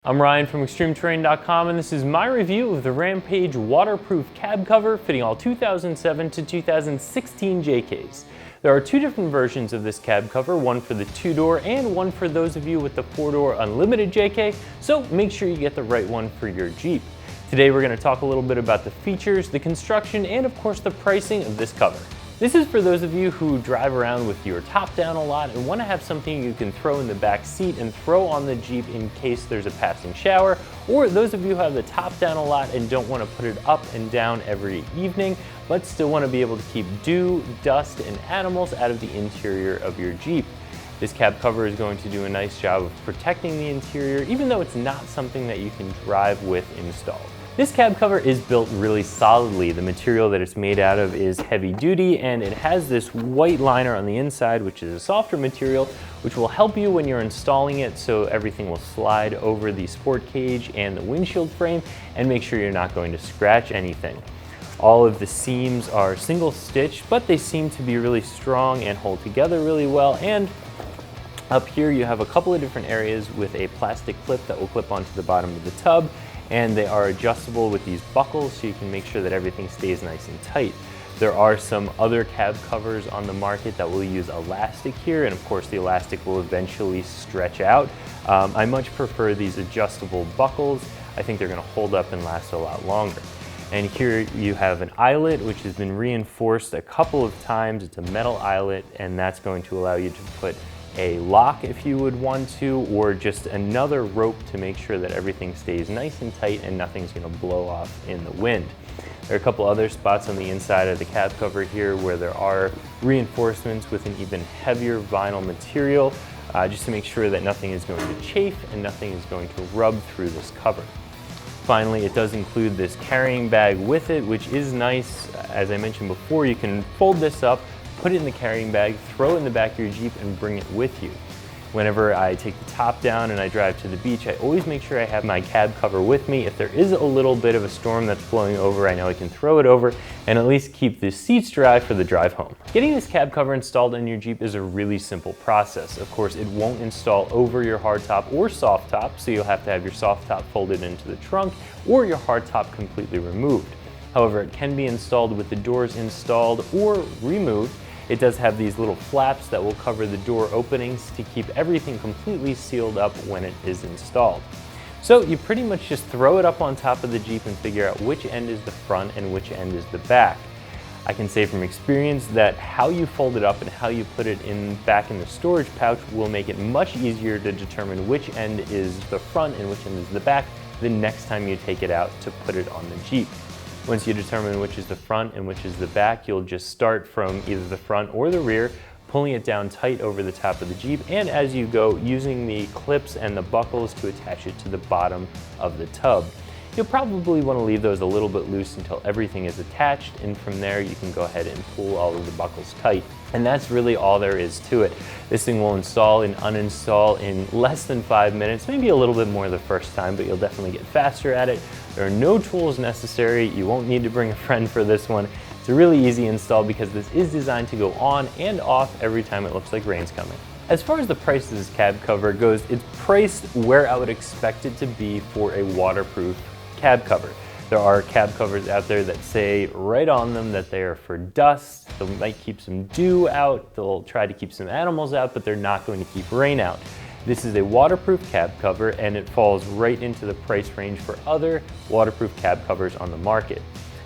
I'm Ryan from ExtremeTerrain.com, and this is my review of the Rampage Waterproof Cab Cover fitting all 2007 to 2016 JKs. There are two different versions of this cab cover, one for the 2-door and one for those of you with the 4-door Unlimited JK, so make sure you get the right one for your Jeep. Today we're going to talk a little bit about the features, the construction, and of course the pricing of this cover. This is for those of you who drive around with your top down a lot and want to have something you can throw in the back seat and throw on the Jeep in case there's a passing shower, or those of you who have the top down a lot and don't want to put it up and down every evening, but still want to be able to keep dew, dust, and animals out of the interior of your Jeep. This cab cover is going to do a nice job of protecting the interior, even though it's not something that you can drive with installed. This cab cover is built really solidly. The material that it's made out of is heavy duty, and it has this white liner on the inside, which is a softer material, which will help you when you're installing it so everything will slide over the sport cage and the windshield frame and make sure you're not going to scratch anything. All of the seams are single stitch, but they seem to be really strong and hold together really well. And up here you have a couple of different areas with a plastic clip that will clip onto the bottom of the tub, and they are adjustable with these buckles so you can make sure that everything stays nice and tight. There are some other cab covers on the market that will use elastic here, and of course the elastic will eventually stretch out. I much prefer these adjustable buckles. I think they're going to hold up and last a lot longer. And here you have an eyelet which has been reinforced a couple of times. It's a metal eyelet, and that's going to allow you to put a lock if you would want to, or just another rope to make sure that everything stays nice and tight and nothing's going to blow off in the wind. There are a couple other spots on the inside of the cab cover here where there are reinforcements with an even heavier vinyl material, just to make sure that nothing is going to chafe and nothing is going to rub through this cover. Finally, it does include this carrying bag with it, which is nice. As I mentioned before, you can fold this up, put it in the carrying bag, throw it in the back of your Jeep, and bring it with you. Whenever I take the top down and I drive to the beach, I always make sure I have my cab cover with me. If there is a little bit of a storm that's blowing over, I know I can throw it over and at least keep the seats dry for the drive home. Getting this cab cover installed in your Jeep is a really simple process. Of course, it won't install over your hardtop or soft top, so you'll have to have your soft top folded into the trunk or your hardtop completely removed. However, it can be installed with the doors installed or removed. It does have these little flaps that will cover the door openings to keep everything completely sealed up when it is installed. So you pretty much just throw it up on top of the Jeep and figure out which end is the front and which end is the back. I can say from experience that how you fold it up and how you put it back in the storage pouch will make it much easier to determine which end is the front and which end is the back the next time you take it out to put it on the Jeep. Once you determine which is the front and which is the back, you'll just start from either the front or the rear, pulling it down tight over the top of the Jeep, and as you go, using the clips and the buckles to attach it to the bottom of the tub. You'll probably want to leave those a little bit loose until everything is attached, and from there you can go ahead and pull all of the buckles tight. And that's really all there is to it. This thing will install and uninstall in less than 5 minutes, maybe a little bit more the first time, but you'll definitely get faster at it. There are no tools necessary. You won't need to bring a friend for this one. It's a really easy install because this is designed to go on and off every time it looks like rain's coming. As far as the price of this cab cover goes, it's priced where I would expect it to be for a waterproof cab cover. There are cab covers out there that say right on them that they are for dust. They might keep some dew out, they'll try to keep some animals out, but they're not going to keep rain out. This is a waterproof cab cover, and it falls right into the price range for other waterproof cab covers on the market.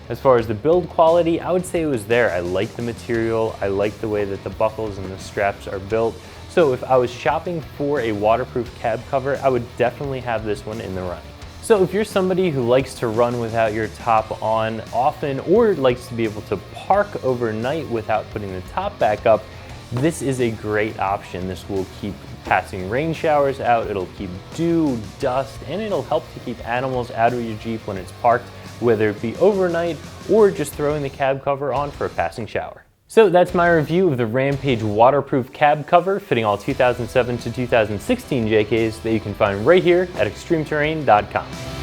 As far as the build quality, I would say it was there. I like the material, I like the way that the buckles and the straps are built. So if I was shopping for a waterproof cab cover, I would definitely have this one in the running. So if you're somebody who likes to run without your top on often, or likes to be able to park overnight without putting the top back up, this is a great option. This will keep passing rain showers out, it'll keep dew, dust, and it'll help to keep animals out of your Jeep when it's parked, whether it be overnight or just throwing the cab cover on for a passing shower. So that's my review of the Rampage Waterproof Cab Cover fitting all 2007 to 2016 JKs that you can find right here at ExtremeTerrain.com.